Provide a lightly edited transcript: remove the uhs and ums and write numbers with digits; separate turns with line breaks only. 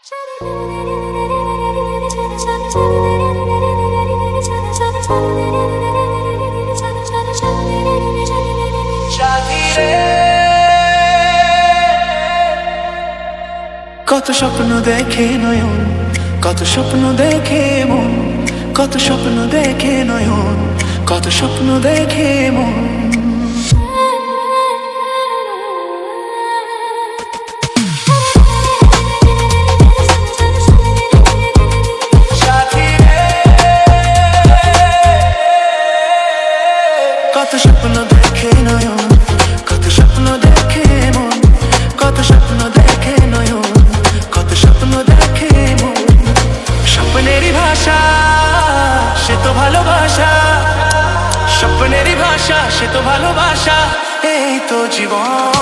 কত স্বপ্ন দেখে নয়ন, কত স্বপ্ন দেখে মন, কত স্বপ্ন দেখে নয়ন, কত স্বপ্ন দেখে মন। কত স্বপ্ন দেখে নয়ন, কত স্বপ্ন দেখে মন, কত স্বপ্ন দেখে নয়ন, কত স্বপ্ন দেখে মন। স্বপ্নেরই ভাষা সে তো ভালোবাসা, স্বপ্নেরই ভাষা সে তো ভালোবাসা, এই তো জীবন।